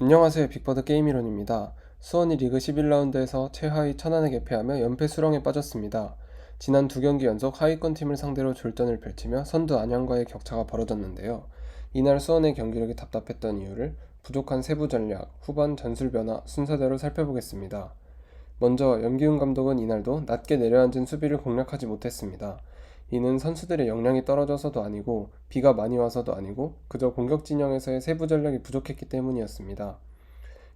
안녕하세요. 빅버드 게임이론입니다. 수원이 리그 11라운드에서 최하위 천안에 개패하며 연패 수렁에 빠졌습니다. 지난 두 경기 연속 하위권 팀을 상대로 졸전을 펼치며 선두 안양과의 격차가 벌어졌는데요. 이날 수원의 경기력이 답답했던 이유를 부족한 세부 전략, 후반 전술 변화 순서대로 살펴보겠습니다. 먼저 염기훈 감독은 이날도 낮게 내려앉은 수비를 공략하지 못했습니다. 이는 선수들의 역량이 떨어져서도 아니고 비가 많이 와서도 아니고 그저 공격 진영에서의 세부 전략이 부족했기 때문이었습니다.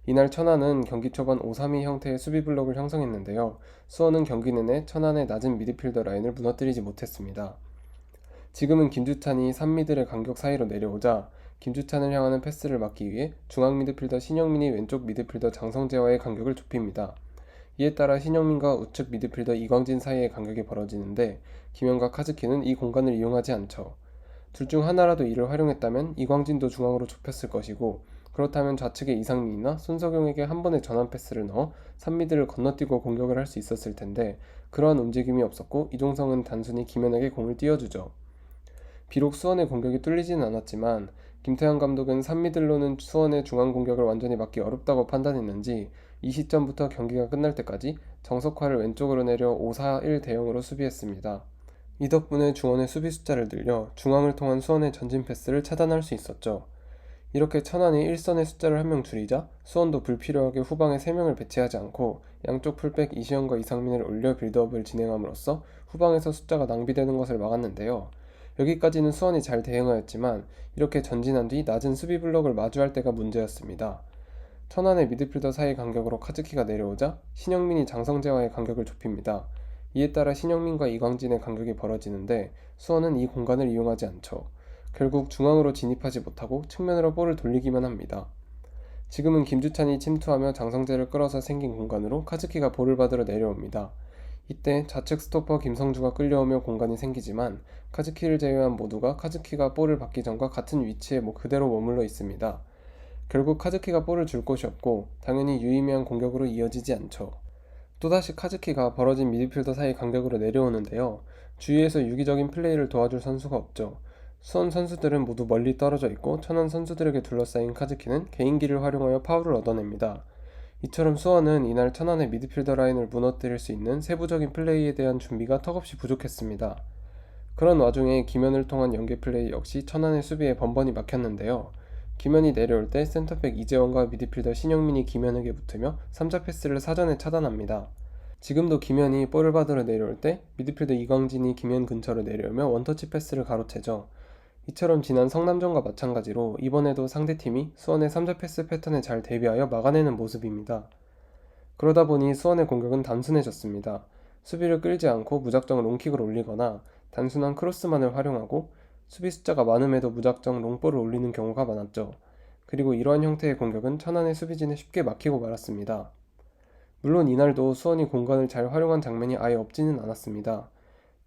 이날 천안은 경기 초반 5-3-2 형태의 수비 블록을 형성했는데요. 수원은 경기 내내 천안의 낮은 미드필더 라인을 무너뜨리지 못했습니다. 지금은 김주찬이 3미들의 간격 사이로 내려오자 김주찬을 향하는 패스를 막기 위해 중앙 미드필더 신영민이 왼쪽 미드필더 장성재와의 간격을 좁힙니다. 이에 따라 신영민과 우측 미드필더 이광진 사이의 간격이 벌어지는데 김현과 카즈키는 이 공간을 이용하지 않죠. 둘 중 하나라도 이를 활용했다면 이광진도 중앙으로 좁혔을 것이고 그렇다면 좌측의 이상민이나 손석영에게 한 번의 전환 패스를 넣어 3미드를 건너뛰고 공격을 할 수 있었을 텐데 그러한 움직임이 없었고 이종성은 단순히 김현에게 공을 띄워주죠. 비록 수원의 공격이 뚫리지는 않았지만 김태형 감독은 3미들로는 수원의 중앙 공격을 완전히 막기 어렵다고 판단했는지 이 시점부터 경기가 끝날 때까지 정석화를 왼쪽으로 내려 5-4-1 대형으로 수비했습니다. 이 덕분에 중원의 수비 숫자를 늘려 중앙을 통한 수원의 전진 패스를 차단할 수 있었죠. 이렇게 천안이 1선의 숫자를 한 명 줄이자 수원도 불필요하게 후방에 3명을 배치하지 않고 양쪽 풀백 이시영과 이상민을 올려 빌드업을 진행함으로써 후방에서 숫자가 낭비되는 것을 막았는데요. 여기까지는 수원이 잘 대응하였지만 이렇게 전진한 뒤 낮은 수비 블록을 마주할 때가 문제였습니다. 천안의 미드필더 사이 간격으로 카즈키가 내려오자 신영민이 장성재와의 간격을 좁힙니다. 이에 따라 신영민과 이광진의 간격이 벌어지는데 수원은 이 공간을 이용하지 않죠. 결국 중앙으로 진입하지 못하고 측면으로 볼을 돌리기만 합니다. 지금은 김주찬이 침투하며 장성재를 끌어서 생긴 공간으로 카즈키가 볼을 받으러 내려옵니다. 이때 좌측 스토퍼 김성주가 끌려오며 공간이 생기지만 카즈키를 제외한 모두가 카즈키가 볼을 받기 전과 같은 위치에 그대로 머물러 있습니다. 결국 카즈키가 볼을 줄 곳이 없고 당연히 유의미한 공격으로 이어지지 않죠. 또다시 카즈키가 벌어진 미드필더 사이 간격으로 내려오는데요. 주위에서 유기적인 플레이를 도와줄 선수가 없죠. 수원 선수들은 모두 멀리 떨어져 있고 천안 선수들에게 둘러싸인 카즈키는 개인기를 활용하여 파울을 얻어냅니다. 이처럼 수원은 이날 천안의 미드필더 라인을 무너뜨릴 수 있는 세부적인 플레이에 대한 준비가 턱없이 부족했습니다. 그런 와중에 김현을 통한 연계 플레이 역시 천안의 수비에 번번이 막혔는데요. 김현이 내려올 때 센터백 이재원과 미드필더 신영민이 김현에게 붙으며 3자 패스를 사전에 차단합니다. 지금도 김현이 볼을 받으러 내려올 때 미드필더 이광진이 김현 근처로 내려오며 원터치 패스를 가로채죠. 이처럼 지난 성남전과 마찬가지로 이번에도 상대팀이 수원의 3자 패스 패턴에 잘 대비하여 막아내는 모습입니다. 그러다 보니 수원의 공격은 단순해졌습니다. 수비를 끌지 않고 무작정 롱킥을 올리거나 단순한 크로스만을 활용하고 수비 숫자가 많음에도 무작정 롱볼을 올리는 경우가 많았죠. 그리고 이러한 형태의 공격은 천안의 수비진에 쉽게 막히고 말았습니다. 물론 이날도 수원이 공간을 잘 활용한 장면이 아예 없지는 않았습니다.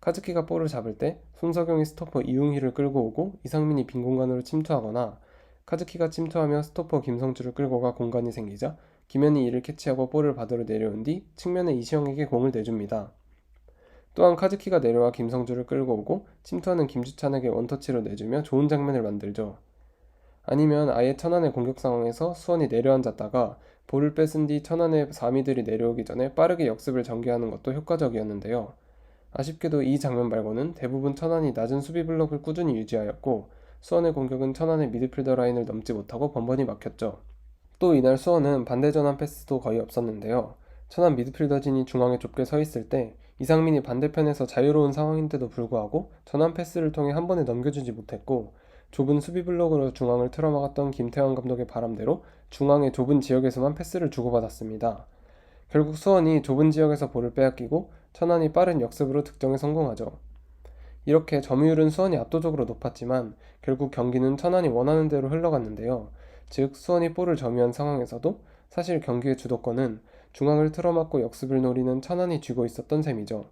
카즈키가 볼을 잡을 때 손석영이 스토퍼 이웅희를 끌고 오고 이상민이 빈 공간으로 침투하거나 카즈키가 침투하며 스토퍼 김성주를 끌고 가 공간이 생기자 김현이 이를 캐치하고 볼을 받으러 내려온 뒤 측면에 이시영에게 공을 내줍니다. 또한 카즈키가 내려와 김성주를 끌고 오고 침투하는 김주찬에게 원터치로 내주며 좋은 장면을 만들죠. 아니면 아예 천안의 공격 상황에서 수원이 내려앉았다가 볼을 뺏은 뒤 천안의 4미들이 내려오기 전에 빠르게 역습을 전개하는 것도 효과적이었는데요. 아쉽게도 이 장면 말고는 대부분 천안이 낮은 수비 블록을 꾸준히 유지하였고 수원의 공격은 천안의 미드필더 라인을 넘지 못하고 번번이 막혔죠. 또 이날 수원은 반대 전환 패스도 거의 없었는데요. 천안 미드필더진이 중앙에 좁게 서 있을 때 이상민이 반대편에서 자유로운 상황인데도 불구하고 전환 패스를 통해 한 번에 넘겨주지 못했고 좁은 수비 블록으로 중앙을 틀어막았던 김태환 감독의 바람대로 중앙의 좁은 지역에서만 패스를 주고받았습니다. 결국 수원이 좁은 지역에서 볼을 빼앗기고 천안이 빠른 역습으로 득점에 성공하죠. 이렇게 점유율은 수원이 압도적으로 높았지만 결국 경기는 천안이 원하는 대로 흘러갔는데요. 즉 수원이 볼을 점유한 상황에서도 사실 경기의 주도권은 중앙을 틀어막고 역습을 노리는 천안이 쥐고 있었던 셈이죠.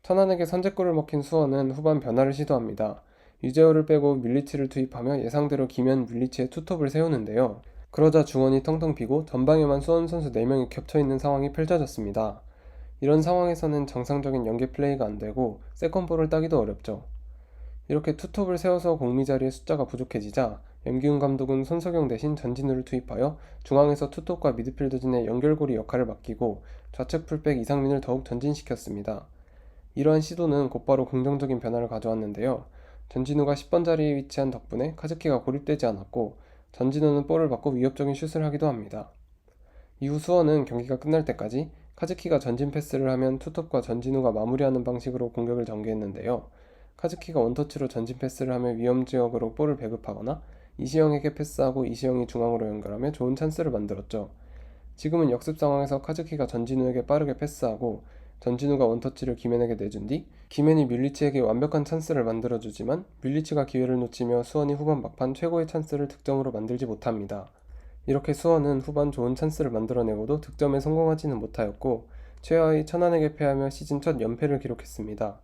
천안에게 선제골을 먹힌 수원은 후반 변화를 시도합니다. 유재호를 빼고 밀리치를 투입하며 예상대로 김현 밀리치의 투톱을 세우는데요. 그러자 중원이 텅텅 비고 전방에만 수원 선수 4명이 겹쳐있는 상황이 펼쳐졌습니다. 이런 상황에서는 정상적인 연계 플레이가 안되고 세컨볼을 따기도 어렵죠. 이렇게 투톱을 세워서 공미 자리의 숫자가 부족해지자 염기훈 감독은 손석영 대신 전진우를 투입하여 중앙에서 투톱과 미드필더진의 연결고리 역할을 맡기고 좌측 풀백 이상민을 더욱 전진시켰습니다. 이러한 시도는 곧바로 긍정적인 변화를 가져왔는데요. 전진우가 10번 자리에 위치한 덕분에 카즈키가 고립되지 않았고 전진우는 볼을 받고 위협적인 슛을 하기도 합니다. 이후 수원은 경기가 끝날 때까지 카즈키가 전진 패스를 하면 투톱과 전진우가 마무리하는 방식으로 공격을 전개했는데요. 카즈키가 원터치로 전진 패스를 하며 위험지역으로 볼을 배급하거나 이시영에게 패스하고 이시영이 중앙으로 연결하며 좋은 찬스를 만들었죠. 지금은 역습 상황에서 카즈키가 전진우에게 빠르게 패스하고 전진우가 원터치를 김현에게 내준 뒤 김현이 뮬리치에게 완벽한 찬스를 만들어주지만 뮬리치가 기회를 놓치며 수원이 후반 막판 최고의 찬스를 득점으로 만들지 못합니다. 이렇게 수원은 후반 좋은 찬스를 만들어내고도 득점에 성공하지는 못하였고 최하위 천안에게 패하며 시즌 첫 연패를 기록했습니다.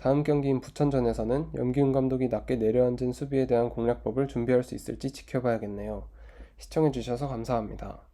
다음 경기인 부천전에서는 염기훈 감독이 낮게 내려앉은 수비에 대한 공략법을 준비할 수 있을지 지켜봐야겠네요. 시청해주셔서 감사합니다.